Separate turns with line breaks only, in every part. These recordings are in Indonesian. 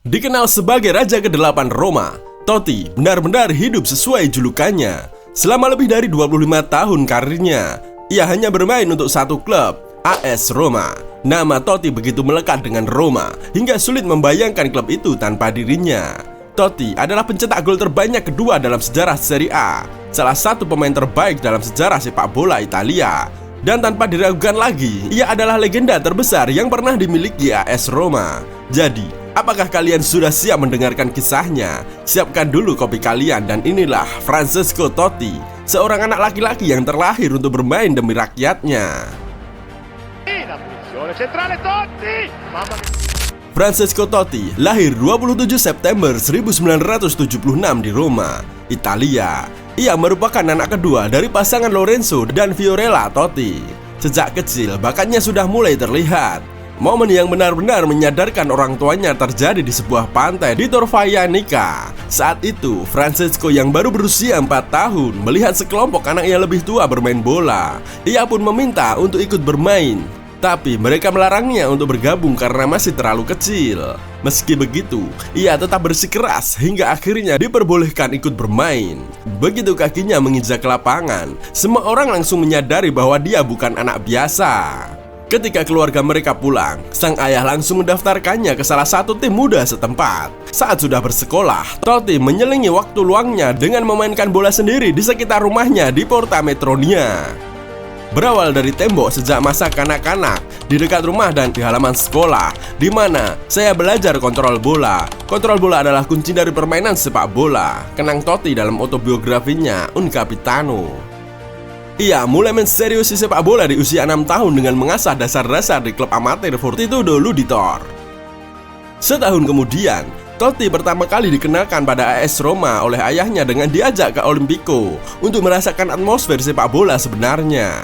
Dikenal sebagai Raja ke-8 Roma, Totti benar-benar hidup sesuai julukannya. Selama lebih dari 25 tahun karirnya, ia hanya bermain untuk satu klub, AS Roma. Nama Totti begitu melekat dengan Roma hingga sulit membayangkan klub itu tanpa dirinya. Totti adalah pencetak gol terbanyak kedua dalam sejarah Serie A, salah satu pemain terbaik dalam sejarah sepak bola Italia. Dan tanpa diragukan lagi, ia adalah legenda terbesar yang pernah dimiliki AS Roma. Jadi, apakah kalian sudah siap mendengarkan kisahnya? Siapkan dulu kopi kalian dan inilah Francesco Totti, seorang anak laki-laki yang terlahir untuk bermain demi rakyatnya. Francesco Totti lahir 27 September 1976 di Roma, Italia. Ia merupakan anak kedua dari pasangan Lorenzo dan Fiorella Totti. Sejak kecil, bakatnya sudah mulai terlihat. Momen yang benar-benar menyadarkan orang tuanya terjadi di sebuah pantai di Tor Vaianica. Saat itu, Francesco yang baru berusia 4 tahun melihat sekelompok anak yang lebih tua bermain bola. Ia pun meminta untuk ikut bermain, tapi mereka melarangnya untuk bergabung karena masih terlalu kecil. Meski begitu, ia tetap bersikeras hingga akhirnya diperbolehkan ikut bermain. Begitu kakinya menginjak lapangan, semua orang langsung menyadari bahwa dia bukan anak biasa. Ketika keluarga mereka pulang, sang ayah langsung mendaftarkannya ke salah satu tim muda setempat. Saat sudah bersekolah, Totti menyelingi waktu luangnya dengan memainkan bola sendiri di sekitar rumahnya di Porta Metronia. Berawal dari tembok sejak masa kanak-kanak, di dekat rumah dan di halaman sekolah, di mana saya belajar kontrol bola. Kontrol bola adalah kunci dari permainan sepak bola, kenang Totti dalam autobiografinya Un Capitano. Ia mulai menseriusi sepak bola di usia 6 tahun dengan mengasah dasar-dasar di klub amatir Fortitudo Ludditor. Setahun kemudian, Totti pertama kali dikenalkan pada AS Roma oleh ayahnya dengan diajak ke Olimpico untuk merasakan atmosfer sepak bola sebenarnya.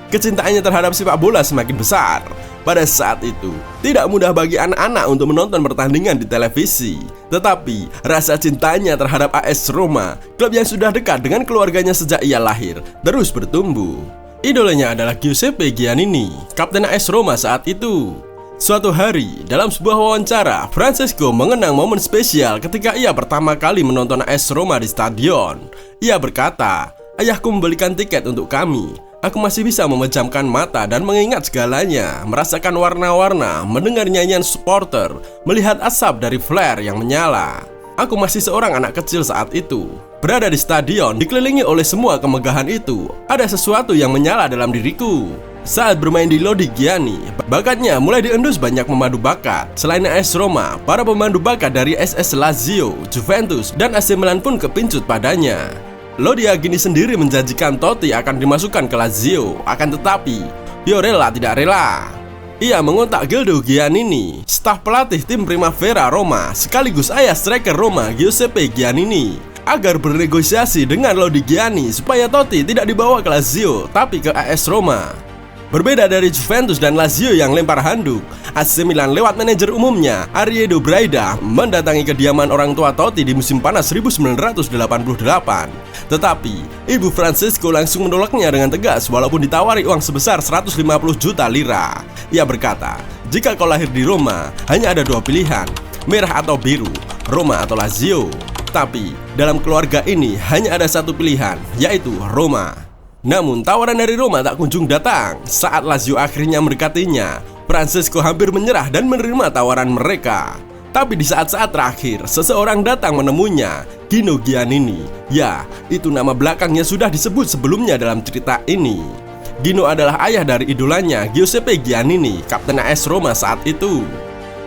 Kecintaannya terhadap sepak bola semakin besar. Pada saat itu, tidak mudah bagi anak-anak untuk menonton pertandingan di televisi. Tetapi, rasa cintanya terhadap AS Roma, klub yang sudah dekat dengan keluarganya sejak ia lahir, terus bertumbuh. Idolanya adalah Giuseppe Giannini, kapten AS Roma saat itu. Suatu hari, dalam sebuah wawancara, Francesco mengenang momen spesial ketika ia pertama kali menonton AS Roma di stadion. Ia berkata, "Ayahku membelikan tiket untuk kami. Aku masih bisa memejamkan mata dan mengingat segalanya, merasakan warna-warna, mendengar nyanyian supporter, melihat asap dari flare yang menyala. Aku masih seorang anak kecil saat itu. Berada di stadion, dikelilingi oleh semua kemegahan itu, ada sesuatu yang menyala dalam diriku." Saat bermain di Lodigiani, bakatnya mulai diendus banyak pemandu bakat. Selain AS Roma, para pemandu bakat dari SS Lazio, Juventus, dan AC Milan pun kepincut padanya. Lodigiani sendiri menjanjikan Totti akan dimasukkan ke Lazio, akan tetapi Fiorella tidak rela. Ia mengontak Gildo Giannini, staf pelatih tim Primavera Roma, sekaligus ayah striker Roma Giuseppe Giannini, agar bernegosiasi dengan Lodigiani supaya Totti tidak dibawa ke Lazio, tapi ke AS Roma. Berbeda dari Juventus dan Lazio yang lempar handuk, AC Milan lewat manajer umumnya, Ariedo Braida, mendatangi kediaman orang tua Totti di musim panas 1988. Tetapi, ibu Francesco langsung menolaknya dengan tegas walaupun ditawari uang sebesar 150 juta lira. Ia berkata, "Jika kau lahir di Roma, hanya ada dua pilihan, merah atau biru, Roma atau Lazio. Tapi, dalam keluarga ini hanya ada satu pilihan, yaitu Roma." Namun tawaran dari Roma tak kunjung datang. Saat Lazio akhirnya mendekatinya, Francesco hampir menyerah dan menerima tawaran mereka. Tapi di saat-saat terakhir, seseorang datang menemuinya, Gino Giannini. Ya, itu nama belakangnya sudah disebut sebelumnya dalam cerita ini. Gino adalah ayah dari idolanya, Giuseppe Giannini, kapten AS Roma saat itu.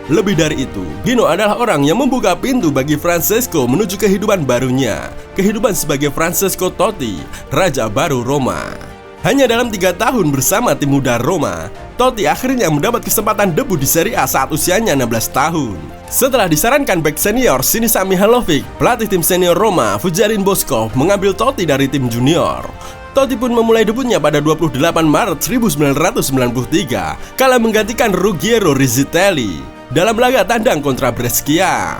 Lebih dari itu, Gino adalah orang yang membuka pintu bagi Francesco menuju kehidupan barunya, kehidupan sebagai Francesco Totti, Raja baru Roma. Hanya dalam 3 tahun bersama tim muda Roma, Totti akhirnya mendapat kesempatan debut di Serie A saat usianya 16 tahun. Setelah disarankan bek senior Sinisa Mihajlovic, pelatih tim senior Roma, Fujarin Boškov, mengambil Totti dari tim junior. Totti pun memulai debutnya pada 28 Maret 1993 kala menggantikan Ruggiero Rizzitelli dalam laga tandang kontra Brescia.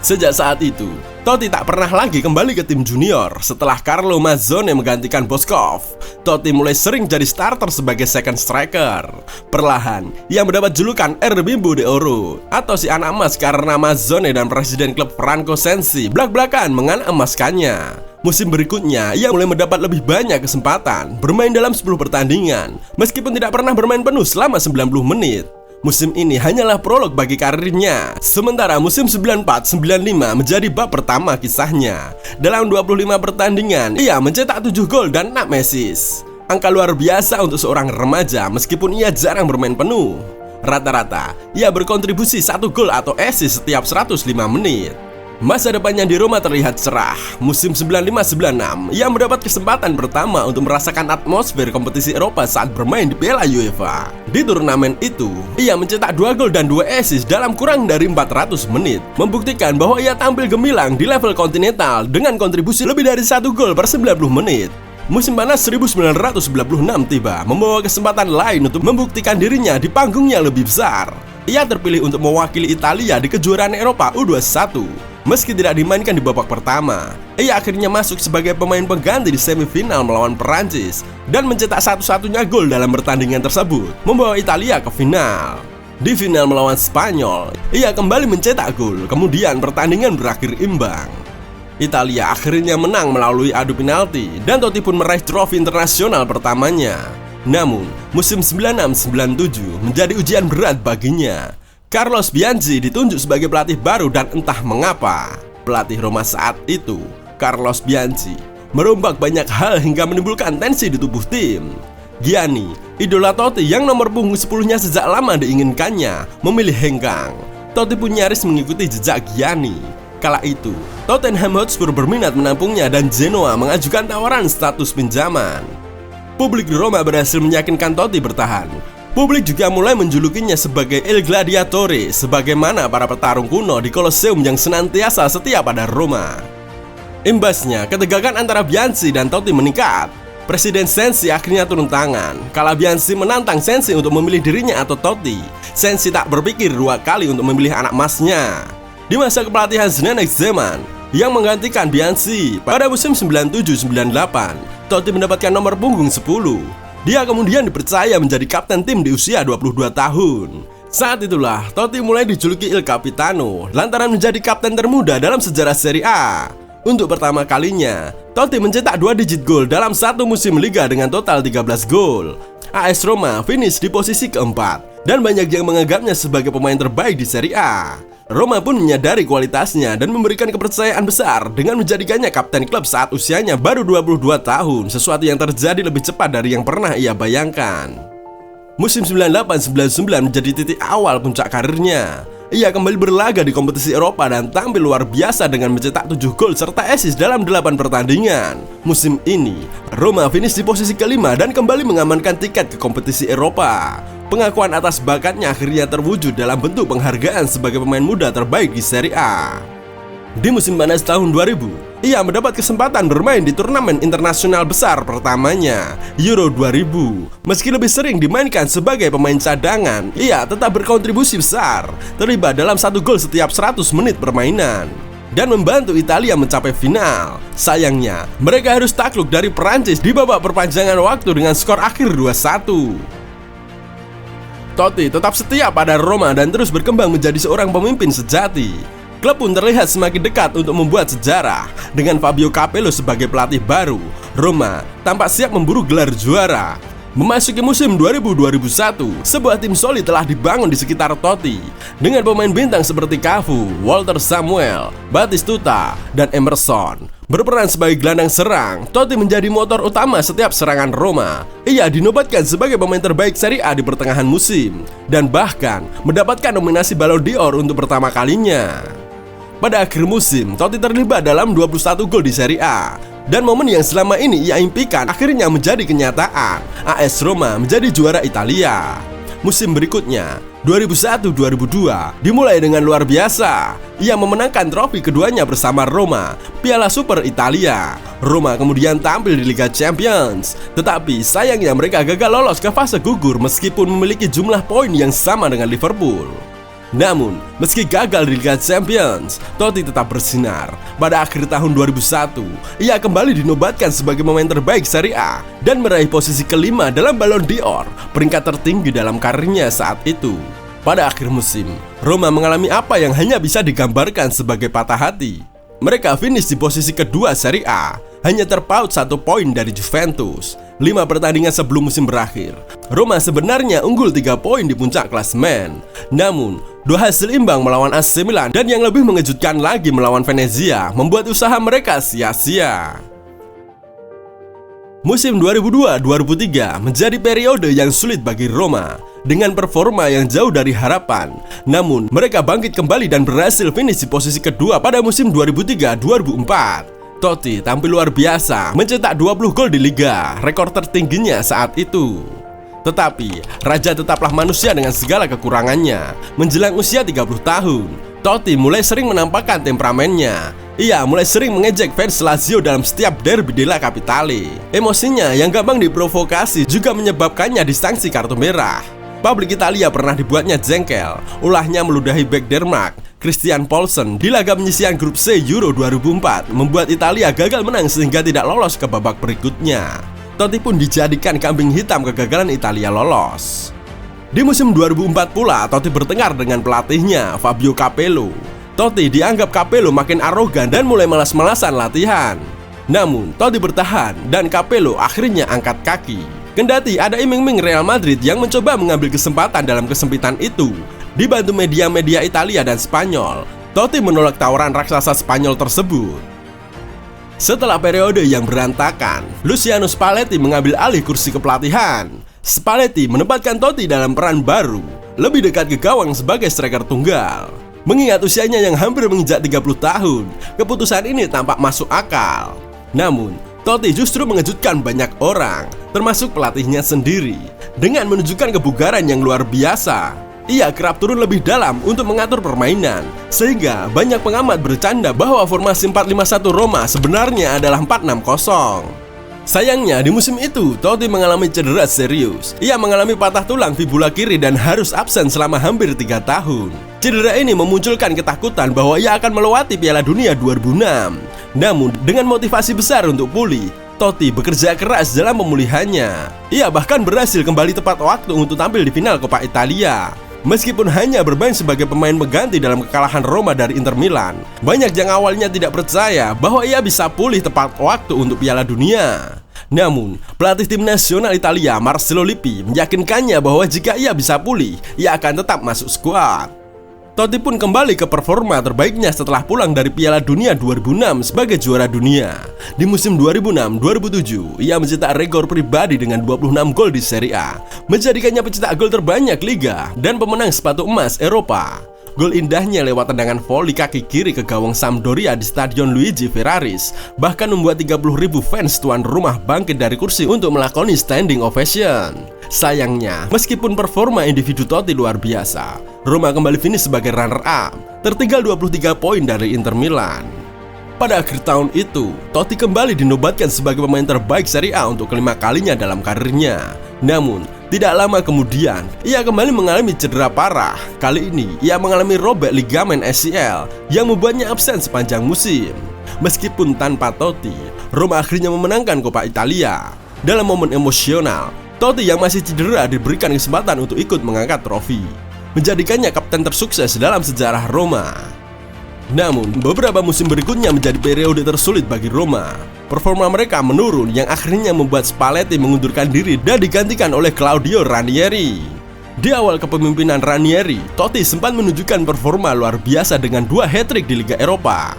Sejak saat itu, Totti tak pernah lagi kembali ke tim junior. Setelah Carlo Mazzone menggantikan Boskov, Totti mulai sering jadi starter sebagai second striker. Perlahan, ia mendapat julukan El Bimbo de Oro atau si anak emas karena Mazzone dan presiden klub Franco Sensi belak-belakan mengemaskannya. Musim berikutnya, ia mulai mendapat lebih banyak kesempatan bermain dalam 10 pertandingan, meskipun tidak pernah bermain penuh selama 90 menit. Musim ini hanyalah prolog bagi karirnya. Sementara musim 94-95 menjadi bab pertama kisahnya. Dalam 25 pertandingan, ia mencetak 7 gol dan 6 assist. Angka luar biasa untuk seorang remaja meskipun ia jarang bermain penuh. Rata-rata, ia berkontribusi 1 gol atau assist setiap 105 menit. Masa depannya di Roma terlihat cerah. Musim 95-96, ia mendapat kesempatan pertama untuk merasakan atmosfer kompetisi Eropa saat bermain di Piala UEFA. Di turnamen itu, ia mencetak 2 gol dan 2 assist dalam kurang dari 400 menit, membuktikan bahwa ia tampil gemilang di level kontinental dengan kontribusi lebih dari 1 gol per 90 menit. Musim panas 1996 tiba, membawa kesempatan lain untuk membuktikan dirinya di panggung yang lebih besar. Ia terpilih untuk mewakili Italia di kejuaraan Eropa U21. Meski tidak dimainkan di babak pertama, ia akhirnya masuk sebagai pemain pengganti di semifinal melawan Perancis dan mencetak satu-satunya gol dalam pertandingan tersebut, membawa Italia ke final. Di final melawan Spanyol, ia kembali mencetak gol, kemudian pertandingan berakhir imbang. Italia akhirnya menang melalui adu penalti dan Totti pun meraih trofi internasional pertamanya. Namun, musim 96-97 menjadi ujian berat baginya. Carlos Bianchi ditunjuk sebagai pelatih baru dan entah mengapa pelatih Roma saat itu, Carlos Bianchi, merombak banyak hal hingga menimbulkan tensi di tubuh tim. Gianni, idola Totti yang nomor punggung 10-nya sejak lama diinginkannya, memilih hengkang. Totti pun nyaris mengikuti jejak Gianni. Kala itu, Tottenham Hotspur berminat menampungnya dan Genoa mengajukan tawaran status pinjaman. Publik di Roma berhasil meyakinkan Totti bertahan. Publik juga mulai menjulukinya sebagai Il Gladiatore, sebagaimana para petarung kuno di Colosseum yang senantiasa setia pada Roma. Imbasnya, ketegangan antara Bianchi dan Totti meningkat. Presiden Sensi akhirnya turun tangan. Kala Bianchi menantang Sensi untuk memilih dirinya atau Totti, Sensi tak berpikir 2 kali untuk memilih anak emasnya. Di masa kepelatihan Zdeněk Zeman yang menggantikan Bianchi pada musim 97-98, Totti mendapatkan nomor punggung 10. Dia kemudian dipercaya menjadi kapten tim di usia 22 tahun. Saat itulah Totti mulai dijuluki Il Capitano lantaran menjadi kapten termuda dalam sejarah Serie A. Untuk pertama kalinya, Totti mencetak 2 digit gol dalam satu musim liga dengan total 13 gol. AS Roma finish di posisi keempat dan banyak yang menganggapnya sebagai pemain terbaik di Serie A. Roma pun menyadari kualitasnya dan memberikan kepercayaan besar dengan menjadikannya kapten klub saat usianya baru 22 tahun, sesuatu yang terjadi lebih cepat dari yang pernah ia bayangkan. Musim 98-99 menjadi titik awal puncak karirnya. Ia kembali berlaga di kompetisi Eropa dan tampil luar biasa dengan mencetak 7 gol serta assist dalam 8 pertandingan. Musim ini, Roma finish di posisi kelima dan kembali mengamankan tiket ke kompetisi Eropa. Pengakuan atas bakatnya akhirnya terwujud dalam bentuk penghargaan sebagai pemain muda terbaik di Serie A. Di musim panas tahun 2000, ia mendapat kesempatan bermain di turnamen internasional besar pertamanya, Euro 2000. Meski lebih sering dimainkan sebagai pemain cadangan, ia tetap berkontribusi besar, terlibat dalam 1 gol setiap 100 menit permainan, dan membantu Italia mencapai final. Sayangnya, mereka harus takluk dari Perancis di babak perpanjangan waktu dengan skor akhir 2-1. Totti tetap setia pada Roma dan terus berkembang menjadi seorang pemimpin sejati. Klub pun terlihat semakin dekat untuk membuat sejarah. Dengan Fabio Capello sebagai pelatih baru, Roma tampak siap memburu gelar juara. Memasuki musim 2000-2001, sebuah tim solid telah dibangun di sekitar Totti dengan pemain bintang seperti Cafu, Walter Samuel, Batistuta, dan Emerson. Berperan sebagai gelandang serang, Totti menjadi motor utama setiap serangan Roma. Ia dinobatkan sebagai pemain terbaik Serie A di pertengahan musim dan bahkan mendapatkan nominasi Ballon d'Or untuk pertama kalinya. Pada akhir musim, Totti terlibat dalam 21 gol di Serie A. Dan momen yang selama ini ia impikan akhirnya menjadi kenyataan. AS Roma menjadi juara Italia. Musim berikutnya, 2001-2002, dimulai dengan luar biasa. Ia memenangkan trofi keduanya bersama Roma, Piala Super Italia. Roma kemudian tampil di Liga Champions, tetapi sayangnya mereka gagal lolos ke fase gugur meskipun memiliki jumlah poin yang sama dengan Liverpool. Namun, meski gagal di Liga Champions, Totti tetap bersinar. Pada akhir tahun 2001, ia kembali dinobatkan sebagai pemain terbaik Serie A dan meraih posisi kelima dalam Ballon d'Or, peringkat tertinggi dalam karirnya saat itu. Pada akhir musim, Roma mengalami apa yang hanya bisa digambarkan sebagai patah hati. Mereka finish di posisi kedua Serie A, hanya terpaut 1 poin dari Juventus. 5 pertandingan sebelum musim berakhir, Roma sebenarnya unggul 3 poin di puncak klasemen. Namun, 2 hasil imbang melawan AC Milan dan yang lebih mengejutkan lagi melawan Venezia membuat usaha mereka sia-sia. Musim 2002-2003 menjadi periode yang sulit bagi Roma dengan performa yang jauh dari harapan. Namun, mereka bangkit kembali dan berhasil finish di posisi kedua pada musim 2003-2004. Totti tampil luar biasa, mencetak 20 gol di Liga, rekor tertingginya saat itu. Tetapi, Raja tetaplah manusia dengan segala kekurangannya. Menjelang usia 30 tahun, Totti mulai sering menampakkan temperamennya. Ia mulai sering mengejek fans Lazio dalam setiap derby della Capitale. Emosinya yang gampang diprovokasi juga menyebabkannya disanksi kartu merah. Publik Italia pernah dibuatnya jengkel. Ulahnya meludahi bek Denmark, Christian Poulsen, di laga penyisihan grup C Euro 2004 membuat Italia gagal menang sehingga tidak lolos ke babak berikutnya. Totti pun dijadikan kambing hitam kegagalan Italia lolos. Di musim 2004 pula, Totti bertengkar dengan pelatihnya, Fabio Capello. Totti dianggap Capello makin arogan dan mulai malas-malasan latihan. Namun, Totti bertahan dan Capello akhirnya angkat kaki. Kendati ada iming-iming Real Madrid yang mencoba mengambil kesempatan dalam kesempitan itu, dibantu media-media Italia dan Spanyol, Totti menolak tawaran raksasa Spanyol tersebut. Setelah periode yang berantakan, Luciano Spalletti mengambil alih kursi kepelatihan. Spalletti menempatkan Totti dalam peran baru, lebih dekat ke gawang sebagai striker tunggal. Mengingat usianya yang hampir menginjak 30 tahun, keputusan ini tampak masuk akal. Namun, Totti justru mengejutkan banyak orang, termasuk pelatihnya sendiri, dengan menunjukkan kebugaran yang luar biasa. Ia kerap turun lebih dalam untuk mengatur permainan, sehingga banyak pengamat bercanda bahwa formasi 4-5-1 Roma sebenarnya adalah 4-6-0. Sayangnya di musim itu, Totti mengalami cedera serius. Ia mengalami patah tulang fibula kiri dan harus absen selama hampir 3 tahun. Cedera ini memunculkan ketakutan bahwa ia akan melewati Piala Dunia 2006. Namun, dengan motivasi besar untuk pulih, Totti bekerja keras dalam pemulihannya. Ia bahkan berhasil kembali tepat waktu untuk tampil di final Coppa Italia. Meskipun hanya bermain sebagai pemain pengganti dalam kekalahan Roma dari Inter Milan, banyak yang awalnya tidak percaya bahwa ia bisa pulih tepat waktu untuk Piala Dunia. Namun, pelatih tim nasional Italia Marcello Lippi meyakinkannya bahwa jika ia bisa pulih, ia akan tetap masuk skuad. Totti pun kembali ke performa terbaiknya setelah pulang dari Piala Dunia 2006 sebagai juara dunia. Di musim 2006-2007, ia mencetak rekor pribadi dengan 26 gol di Serie A, menjadikannya pencetak gol terbanyak Liga dan pemenang sepatu emas Eropa. Gol indahnya lewat tendangan voli kaki kiri ke gawang Sampdoria di Stadion Luigi Ferraris bahkan membuat 30.000 fans tuan rumah bangkit dari kursi untuk melakoni standing ovation. Sayangnya, meskipun performa individu Totti luar biasa, Roma kembali finish sebagai runner-up, tertinggal 23 poin dari Inter Milan. Pada akhir tahun itu, Totti kembali dinobatkan sebagai pemain terbaik Serie A untuk kelima kalinya dalam karirnya. Namun, tidak lama kemudian, ia kembali mengalami cedera parah. Kali ini, ia mengalami robek ligamen ACL yang membuatnya absen sepanjang musim. Meskipun tanpa Totti, Roma akhirnya memenangkan Coppa Italia. Dalam momen emosional, Totti yang masih cedera diberikan kesempatan untuk ikut mengangkat trofi, menjadikannya kapten tersukses dalam sejarah Roma. Namun, beberapa musim berikutnya menjadi periode tersulit bagi Roma. Performa mereka menurun yang akhirnya membuat Spalletti mengundurkan diri dan digantikan oleh Claudio Ranieri. Di awal kepemimpinan Ranieri, Totti sempat menunjukkan performa luar biasa dengan 2 hat-trick di Liga Eropa.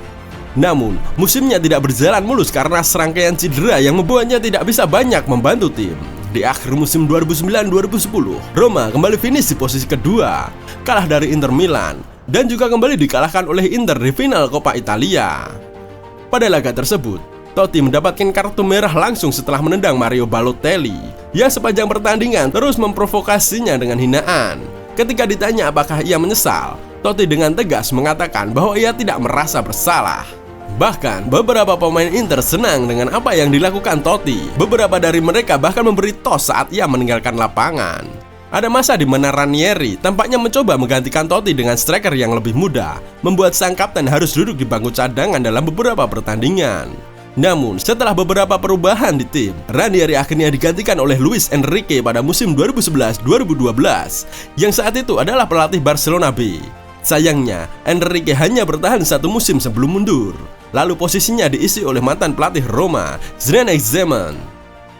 Namun, musimnya tidak berjalan mulus karena serangkaian cedera yang membuatnya tidak bisa banyak membantu tim. Di akhir musim 2009-2010, Roma kembali finish di posisi kedua, kalah dari Inter Milan, dan juga kembali dikalahkan oleh Inter di final Coppa Italia. Pada laga tersebut, Totti mendapatkan kartu merah langsung setelah menendang Mario Balotelli, yang sepanjang pertandingan terus memprovokasinya dengan hinaan. Ketika ditanya apakah ia menyesal, Totti dengan tegas mengatakan bahwa ia tidak merasa bersalah. Bahkan, beberapa pemain Inter senang dengan apa yang dilakukan Totti. Beberapa dari mereka bahkan memberi tos saat ia meninggalkan lapangan. Ada masa di mana Ranieri tampaknya mencoba menggantikan Totti dengan striker yang lebih muda, membuat sang kapten harus duduk di bangku cadangan dalam beberapa pertandingan. Namun, setelah beberapa perubahan di tim, Ranieri akhirnya digantikan oleh Luis Enrique pada musim 2011-2012, yang saat itu adalah pelatih Barcelona B. Sayangnya, Enrique hanya bertahan 1 musim sebelum mundur. Lalu posisinya diisi oleh mantan pelatih Roma, Zinedine Zidane.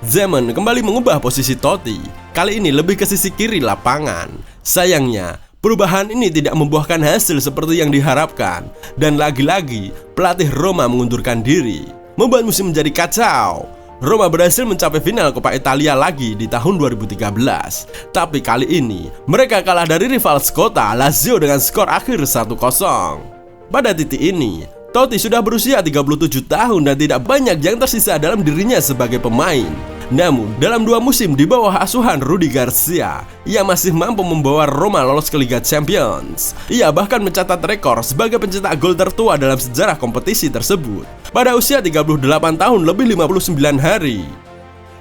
Zidane kembali mengubah posisi Totti, kali ini lebih ke sisi kiri lapangan. Sayangnya, perubahan ini tidak membuahkan hasil seperti yang diharapkan, dan lagi-lagi pelatih Roma mengundurkan diri, membuat musim menjadi kacau. Roma berhasil mencapai final Coppa Italia lagi di tahun 2013, tapi kali ini mereka kalah dari rival sekota Lazio dengan skor akhir 1-0. Pada titik ini, Totti sudah berusia 37 tahun dan tidak banyak yang tersisa dalam dirinya sebagai pemain. Namun, dalam 2 musim di bawah asuhan Rudi Garcia, ia masih mampu membawa Roma lolos ke Liga Champions. Ia bahkan mencatat rekor sebagai pencetak gol tertua dalam sejarah kompetisi tersebut pada usia 38 tahun lebih 59 hari.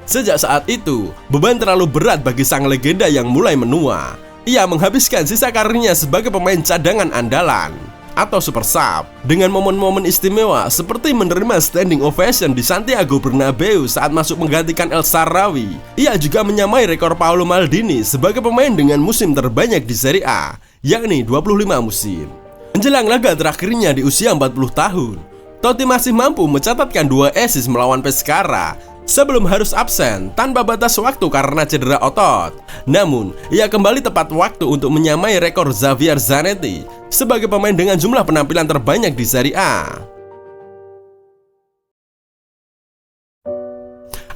Sejak saat itu, beban terlalu berat bagi sang legenda yang mulai menua. Ia menghabiskan sisa karirnya sebagai pemain cadangan andalan atau super sub, dengan momen-momen istimewa seperti menerima standing ovation di Santiago Bernabeu saat masuk menggantikan El Shaarawy. Ia juga menyamai rekor Paolo Maldini sebagai pemain dengan musim terbanyak di Serie A, yakni 25 musim. Menjelang laga terakhirnya di usia 40 tahun, Totti masih mampu mencatatkan 2 assist melawan Pescara sebelum harus absen tanpa batas waktu karena cedera otot. Namun, ia kembali tepat waktu untuk menyamai rekor Javier Zanetti sebagai pemain dengan jumlah penampilan terbanyak di Serie A.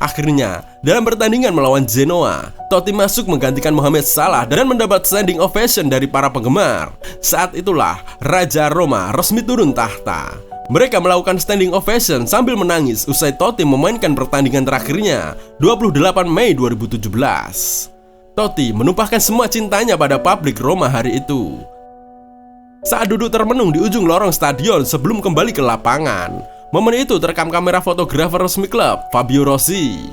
Akhirnya, dalam pertandingan melawan Genoa, Totti masuk menggantikan Mohamed Salah dan mendapat standing ovation dari para penggemar. Saat itulah Raja Roma resmi turun tahta. Mereka melakukan standing ovation sambil menangis usai Totti memainkan pertandingan terakhirnya 28 Mei 2017. Totti menumpahkan semua cintanya pada publik Roma hari itu. Saat duduk termenung di ujung lorong stadion sebelum kembali ke lapangan, momen itu terekam kamera fotografer resmi klub, Fabio Rossi.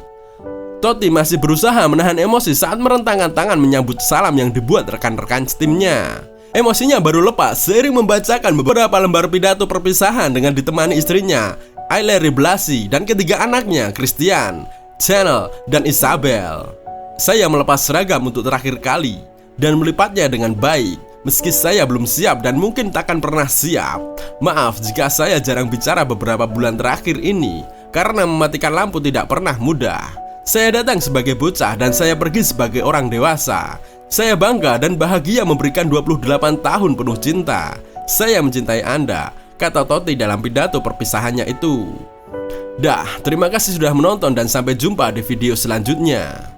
Totti masih berusaha menahan emosi saat merentangkan tangan menyambut salam yang dibuat rekan-rekan timnya. Emosinya baru lepas seiring membacakan beberapa lembar pidato perpisahan dengan ditemani istrinya, Aileri Blasi, dan ketiga anaknya, Christian, Chanel, dan Isabel. Saya melepas seragam untuk terakhir kali dan melipatnya dengan baik, meski saya belum siap dan mungkin takkan pernah siap. Maaf jika saya jarang bicara beberapa bulan terakhir ini, karena mematikan lampu tidak pernah mudah. Saya datang sebagai bocah dan saya pergi sebagai orang dewasa. Saya bangga dan bahagia memberikan 28 tahun penuh cinta. Saya mencintai Anda, kata Totti dalam pidato perpisahannya itu. Dah, terima kasih sudah menonton dan sampai jumpa di video selanjutnya.